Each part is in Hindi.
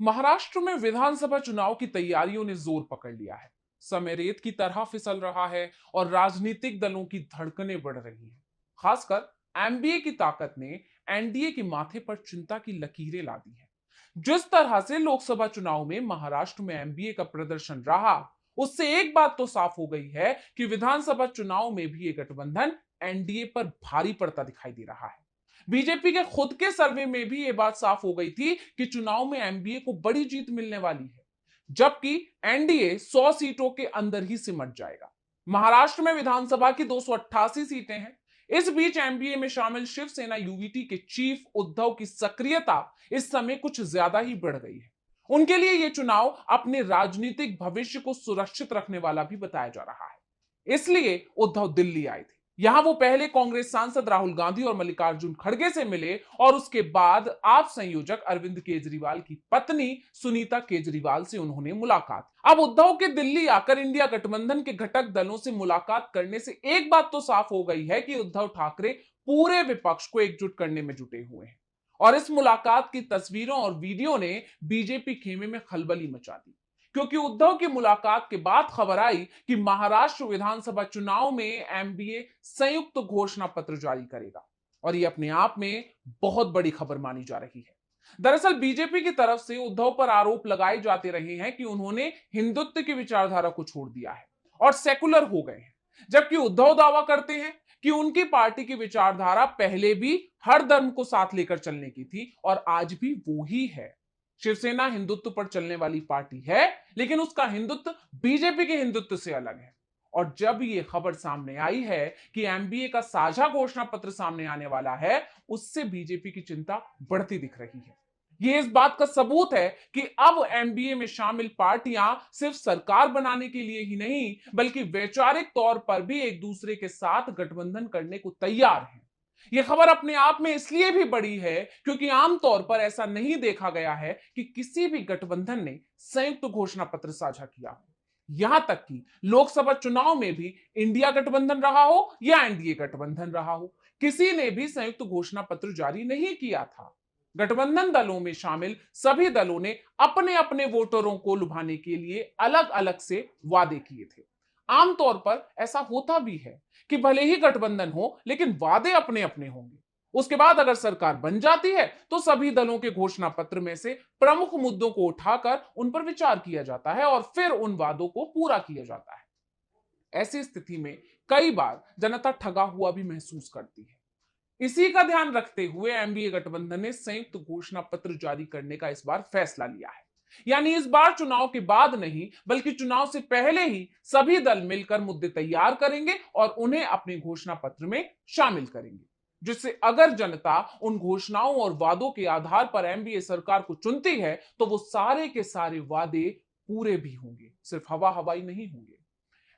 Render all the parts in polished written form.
महाराष्ट्र में विधानसभा चुनाव की तैयारियों ने जोर पकड़ लिया है। समय रेत की तरह फिसल रहा है और राजनीतिक दलों की धड़कनें बढ़ रही हैं। खासकर एमबीए की ताकत ने एनडीए के माथे पर चिंता की लकीरें ला दी हैं। जिस तरह से लोकसभा चुनाव में महाराष्ट्र में एमबीए का प्रदर्शन रहा, उससे एक बात तो साफ हो गई है कि विधानसभा चुनाव में भी ये गठबंधन एनडीए पर भारी पड़ता दिखाई दे रहा है। बीजेपी के खुद के सर्वे में भी यह बात साफ हो गई थी कि चुनाव में एनडीए को बड़ी जीत मिलने वाली है, जबकि एनडीए 100 सीटों के अंदर ही सिमट जाएगा। महाराष्ट्र में विधानसभा की 288 सीटें हैं। इस बीच एनडीए में शामिल शिवसेना यूवीटी के चीफ उद्धव की सक्रियता इस समय कुछ ज्यादा ही बढ़ गई है। उनके लिए यह चुनाव अपने राजनीतिक भविष्य को सुरक्षित रखने वाला भी बताया जा रहा है। इसलिए उद्धव दिल्ली आए थे। यहां वो पहले कांग्रेस सांसद राहुल गांधी और मल्लिकार्जुन खड़गे से मिले और उसके बाद आप संयोजक अरविंद केजरीवाल की पत्नी सुनीता केजरीवाल से उन्होंने मुलाकात। अब उद्धव के दिल्ली आकर इंडिया गठबंधन के घटक दलों से मुलाकात करने से एक बात तो साफ हो गई है कि उद्धव ठाकरे पूरे विपक्ष को एकजुट करने में जुटे हुए हैं। और इस मुलाकात की तस्वीरों और वीडियो ने बीजेपी खेमे में खलबली मचा दी, क्योंकि उद्धव की मुलाकात के बाद खबर आई कि महाराष्ट्र विधानसभा चुनाव में एमबीए संयुक्त घोषणा पत्र जारी करेगा। और ये अपने आप में बहुत बड़ी खबर मानी जा रही है। दरअसल बीजेपी की तरफ से उद्धव पर आरोप लगाए जाते रहे हैं कि उन्होंने हिंदुत्व की विचारधारा को छोड़ दिया है और सेकुलर हो गए हैं, जबकि उद्धव दावा करते हैं कि उनकी पार्टी की विचारधारा पहले भी हर धर्म को साथ लेकर चलने की थी और आज भी वो ही है। शिवसेना हिंदुत्व पर चलने वाली पार्टी है, लेकिन उसका हिंदुत्व बीजेपी के हिंदुत्व से अलग है। और जब ये खबर सामने आई है कि एमबीए का साझा घोषणा पत्र सामने आने वाला है, उससे बीजेपी की चिंता बढ़ती दिख रही है। ये इस बात का सबूत है कि अब एमबीए में शामिल पार्टियां सिर्फ सरकार बनाने के लिए ही नहीं, बल्कि वैचारिक तौर पर भी एक दूसरे के साथ गठबंधन करने को तैयार हैं। यह खबर अपने आप में इसलिए भी बड़ी है क्योंकि आमतौर पर ऐसा नहीं देखा गया है कि किसी भी गठबंधन ने संयुक्त घोषणा पत्र साझा किया हो। यहां तक कि लोकसभा चुनाव में भी इंडिया गठबंधन रहा हो या एनडीए गठबंधन रहा हो, किसी ने भी संयुक्त घोषणा पत्र जारी नहीं किया था। गठबंधन दलों में शामिल सभी दलों ने अपने अपने वोटरों को लुभाने के लिए अलग अलग से वादे किए थे। आमतौर पर ऐसा होता भी है कि भले ही गठबंधन हो, लेकिन वादे अपने अपने होंगे। उसके बाद अगर सरकार बन जाती है तो सभी दलों के घोषणा पत्र में से प्रमुख मुद्दों को उठाकर उन पर विचार किया जाता है और फिर उन वादों को पूरा किया जाता है। ऐसी स्थिति में कई बार जनता ठगा हुआ भी महसूस करती है। इसी का ध्यान रखते हुए एनडीए गठबंधन ने संयुक्त घोषणा पत्र जारी करने का इस बार फैसला लिया है। यानी इस बार चुनाव के बाद नहीं, बल्कि चुनाव से पहले ही सभी दल मिलकर मुद्दे तैयार करेंगे और उन्हें अपने घोषणा पत्र में शामिल करेंगे, जिससे अगर जनता उन घोषणाओं और वादों के आधार पर एनडीए सरकार को चुनती है तो वो सारे के सारे वादे पूरे भी होंगे, सिर्फ हवा हवाई नहीं होंगे।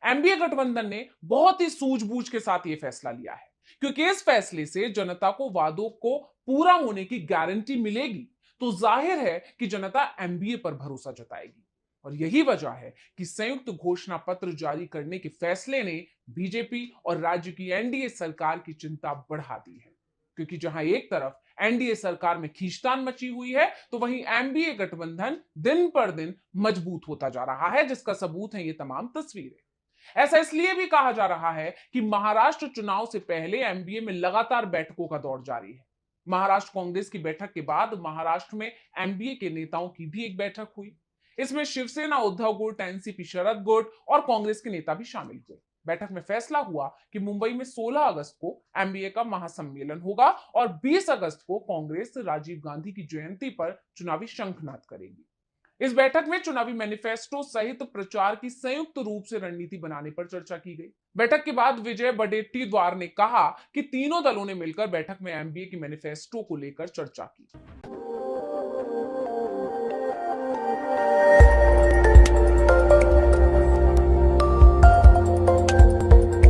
एनडीए गठबंधन ने बहुत ही सूझबूझ के साथ यह फैसला लिया है, क्योंकि इस फैसले से जनता को वादों को पूरा होने की गारंटी मिलेगी, तो जाहिर है कि जनता एमबीए पर भरोसा जताएगी। और यही वजह है कि संयुक्त घोषणा पत्र जारी करने के फैसले ने बीजेपी और राज्य की एनडीए सरकार की चिंता बढ़ा दी है, क्योंकि जहां एक तरफ एनडीए सरकार में खींचतान मची हुई है, तो वहीं एमबीए गठबंधन दिन पर दिन मजबूत होता जा रहा है, जिसका सबूत है ये तमाम तस्वीरें। ऐसा इसलिए भी कहा जा रहा है कि महाराष्ट्र चुनाव से पहले एमबीए में लगातार बैठकों का दौर जारी है। महाराष्ट्र कांग्रेस की बैठक के बाद महाराष्ट्र में एमबीए के नेताओं की भी एक बैठक हुई। इसमें शिवसेना उद्धव गुट, एनसीपी शरद गुट और कांग्रेस के नेता भी शामिल हुए। बैठक में फैसला हुआ कि मुंबई में 16 अगस्त को एमबीए का महासम्मेलन होगा और 20 अगस्त को कांग्रेस राजीव गांधी की जयंती पर चुनावी शंखनाद करेगी। इस बैठक में चुनावी मैनिफेस्टो सहित प्रचार की संयुक्त रूप से रणनीति बनाने पर चर्चा की गई। बैठक के बाद विजय वडेट्टीवार ने कहा कि तीनों दलों ने मिलकर बैठक में एमबीए की मैनिफेस्टो को लेकर चर्चा की।